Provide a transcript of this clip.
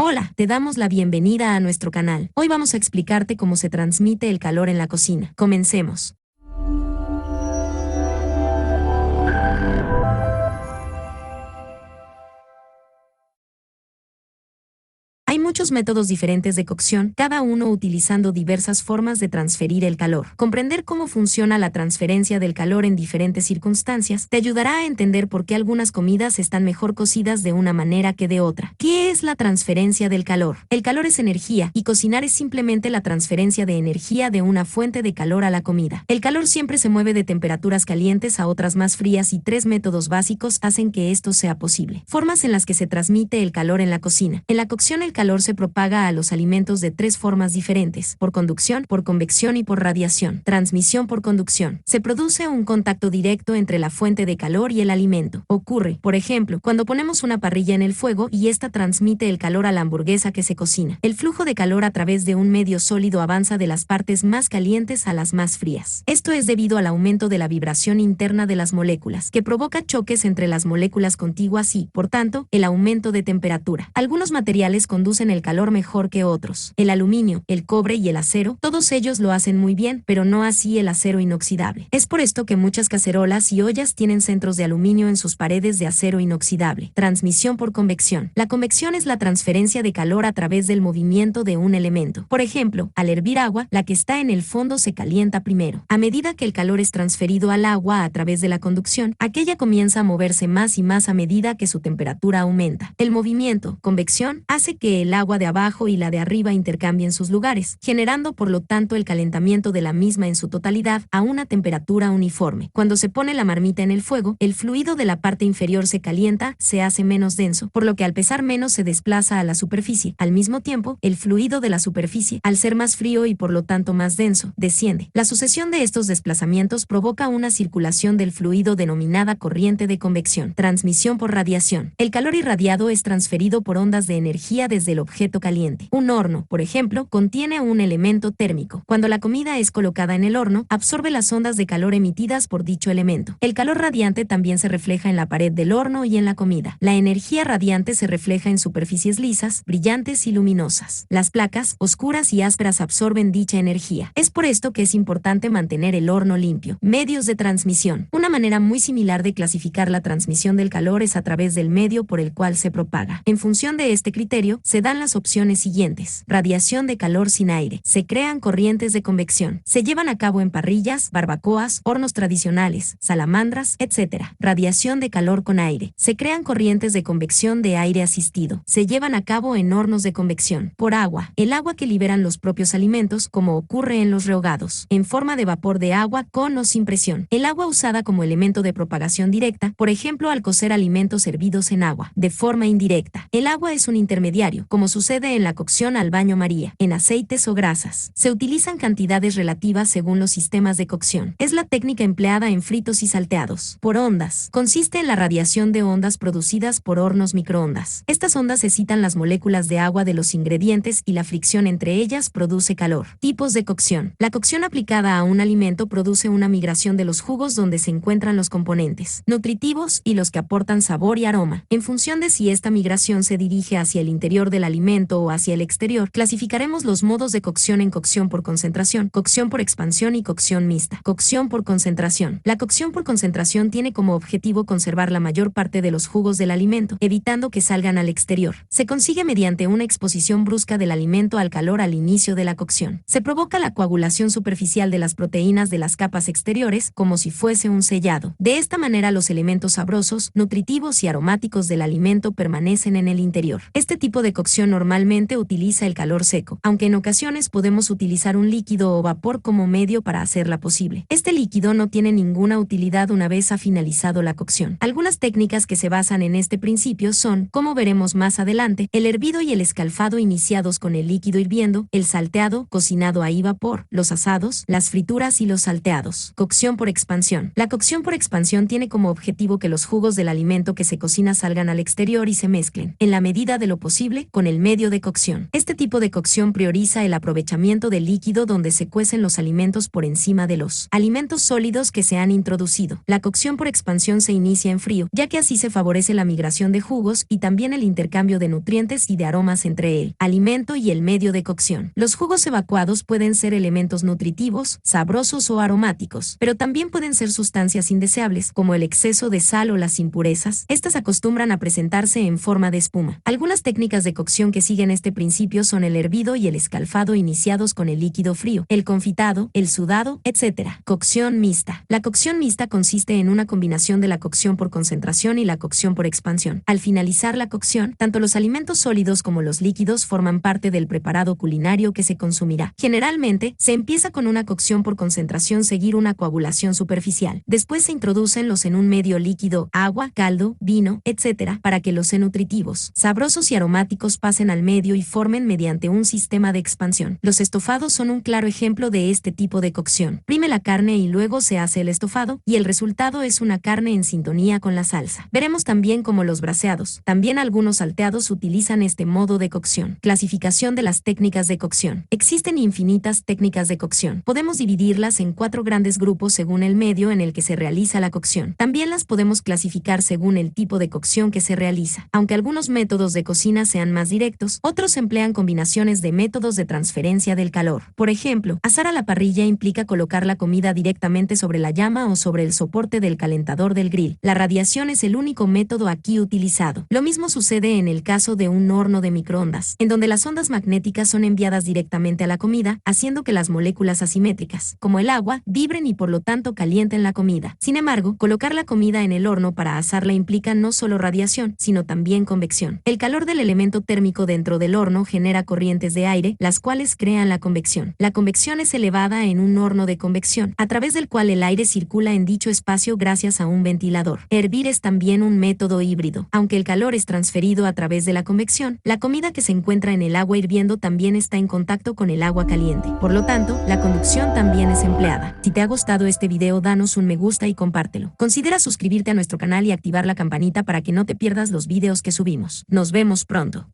Hola, te damos la bienvenida a nuestro canal. Hoy vamos a explicarte cómo se transmite el calor en la cocina. Comencemos. Hay muchos métodos diferentes de cocción, cada uno utilizando diversas formas de transferir el calor. Comprender cómo funciona la transferencia del calor en diferentes circunstancias te ayudará a entender por qué algunas comidas están mejor cocidas de una manera que de otra. ¿Qué es la transferencia del calor? El calor es energía, y cocinar es simplemente la transferencia de energía de una fuente de calor a la comida. El calor siempre se mueve de temperaturas calientes a otras más frías y 3 métodos básicos hacen que esto sea posible. Formas en las que se transmite el calor en la cocina. En la cocción el calor se propaga a los alimentos de 3 formas diferentes: por conducción, por convección y por radiación. Transmisión por conducción. Se produce un contacto directo entre la fuente de calor y el alimento. Ocurre, por ejemplo, cuando ponemos una parrilla en el fuego y esta transmite el calor a la hamburguesa que se cocina. El flujo de calor a través de un medio sólido avanza de las partes más calientes a las más frías. Esto es debido al aumento de la vibración interna de las moléculas, que provoca choques entre las moléculas contiguas y, por tanto, el aumento de temperatura. Algunos materiales conducen el calor mejor que otros. El aluminio, el cobre y el acero, todos ellos lo hacen muy bien, pero no así el acero inoxidable. Es por esto que muchas cacerolas y ollas tienen centros de aluminio en sus paredes de acero inoxidable. Transmisión por convección. La convección es la transferencia de calor a través del movimiento de un elemento. Por ejemplo, al hervir agua, la que está en el fondo se calienta primero. A medida que el calor es transferido al agua a través de la conducción, aquella comienza a moverse más y más a medida que su temperatura aumenta. El movimiento, convección, hace que el agua de abajo y la de arriba intercambien sus lugares, generando por lo tanto el calentamiento de la misma en su totalidad a una temperatura uniforme. Cuando se pone la marmita en el fuego, el fluido de la parte inferior se calienta, se hace menos denso, por lo que al pesar menos se desplaza a la superficie. Al mismo tiempo, el fluido de la superficie, al ser más frío y por lo tanto más denso, desciende. La sucesión de estos desplazamientos provoca una circulación del fluido denominada corriente de convección. Transmisión por radiación. El calor irradiado es transferido por ondas de energía desde el objeto caliente. Un horno, por ejemplo, contiene un elemento térmico. Cuando la comida es colocada en el horno, absorbe las ondas de calor emitidas por dicho elemento. El calor radiante también se refleja en la pared del horno y en la comida. La energía radiante se refleja en superficies lisas, brillantes y luminosas. Las placas, oscuras y ásperas, absorben dicha energía. Es por esto que es importante mantener el horno limpio. Medios de transmisión. Una manera muy similar de clasificar la transmisión del calor es a través del medio por el cual se propaga. En función de este criterio, se dan las opciones siguientes. Radiación de calor sin aire. Se crean corrientes de convección. Se llevan a cabo en parrillas, barbacoas, hornos tradicionales, salamandras, etc. Radiación de calor con aire. Se crean corrientes de convección de aire asistido. Se llevan a cabo en hornos de convección. Por agua. El agua que liberan los propios alimentos, como ocurre en los rehogados. En forma de vapor de agua con o sin presión. El agua usada como elemento de propagación directa, por ejemplo al cocer alimentos hervidos en agua. De forma indirecta. El agua es un intermediario, como sucede en la cocción al baño María, en aceites o grasas. Se utilizan cantidades relativas según los sistemas de cocción. Es la técnica empleada en fritos y salteados. Por ondas. Consiste en la radiación de ondas producidas por hornos microondas. Estas ondas excitan las moléculas de agua de los ingredientes y la fricción entre ellas produce calor. Tipos de cocción. La cocción aplicada a un alimento produce una migración de los jugos donde se encuentran los componentes nutritivos y los que aportan sabor y aroma. En función de si esta migración se dirige hacia el interior del alimento o hacia el exterior, clasificaremos los modos de cocción en cocción por concentración, cocción por expansión y cocción mixta. Cocción por concentración. La cocción por concentración tiene como objetivo conservar la mayor parte de los jugos del alimento, evitando que salgan al exterior. Se consigue mediante una exposición brusca del alimento al calor al inicio de la cocción. Se provoca la coagulación superficial de las proteínas de las capas exteriores, como si fuese un sellado. De esta manera los elementos sabrosos, nutritivos y aromáticos del alimento permanecen en el interior. Este tipo de cocción normalmente utiliza el calor seco, aunque en ocasiones podemos utilizar un líquido o vapor como medio para hacerla posible. Este líquido no tiene ninguna utilidad una vez ha finalizado la cocción. Algunas técnicas que se basan en este principio son, como veremos más adelante, el hervido y el escalfado iniciados con el líquido hirviendo, el salteado, cocinado a vapor, los asados, las frituras y los salteados. Cocción por expansión. La cocción por expansión tiene como objetivo que los jugos del alimento que se cocina salgan al exterior y se mezclen, en la medida de lo posible, con con el medio de cocción. Este tipo de cocción prioriza el aprovechamiento del líquido donde se cuecen los alimentos por encima de los alimentos sólidos que se han introducido. La cocción por expansión se inicia en frío, ya que así se favorece la migración de jugos y también el intercambio de nutrientes y de aromas entre el alimento y el medio de cocción. Los jugos evacuados pueden ser elementos nutritivos, sabrosos o aromáticos, pero también pueden ser sustancias indeseables, como el exceso de sal o las impurezas. Estas acostumbran a presentarse en forma de espuma. Algunas técnicas de cocción que siguen este principio son el hervido y el escalfado iniciados con el líquido frío, el confitado, el sudado, etc. Cocción mixta. La cocción mixta consiste en una combinación de la cocción por concentración y la cocción por expansión. Al finalizar la cocción, tanto los alimentos sólidos como los líquidos forman parte del preparado culinario que se consumirá. Generalmente, se empieza con una cocción por concentración seguir una coagulación superficial. Después se introducenlos en un medio líquido, agua, caldo, vino, etc., para que los nutritivos, sabrosos y aromáticos pasen al medio y formen mediante un sistema de expansión. Los estofados son un claro ejemplo de este tipo de cocción. Prime la carne y luego se hace el estofado, y el resultado es una carne en sintonía con la salsa. Veremos también cómo los braseados. También algunos salteados utilizan este modo de cocción. Clasificación de las técnicas de cocción. Existen infinitas técnicas de cocción. Podemos dividirlas en 4 grandes grupos según el medio en el que se realiza la cocción. También las podemos clasificar según el tipo de cocción que se realiza. Aunque algunos métodos de cocina sean más directos, otros emplean combinaciones de métodos de transferencia del calor. Por ejemplo, asar a la parrilla implica colocar la comida directamente sobre la llama o sobre el soporte del calentador del grill. La radiación es el único método aquí utilizado. Lo mismo sucede en el caso de un horno de microondas, en donde las ondas magnéticas son enviadas directamente a la comida, haciendo que las moléculas asimétricas, como el agua, vibren y por lo tanto calienten la comida. Sin embargo, colocar la comida en el horno para asarla implica no solo radiación, sino también convección. El calor del elemento térmico dentro del horno genera corrientes de aire, las cuales crean la convección. La convección es elevada en un horno de convección, a través del cual el aire circula en dicho espacio gracias a un ventilador. Hervir es también un método híbrido. Aunque el calor es transferido a través de la convección, la comida que se encuentra en el agua hirviendo también está en contacto con el agua caliente. Por lo tanto, la conducción también es empleada. Si te ha gustado este video, danos un me gusta y compártelo. Considera suscribirte a nuestro canal y activar la campanita para que no te pierdas los videos que subimos. Nos vemos pronto.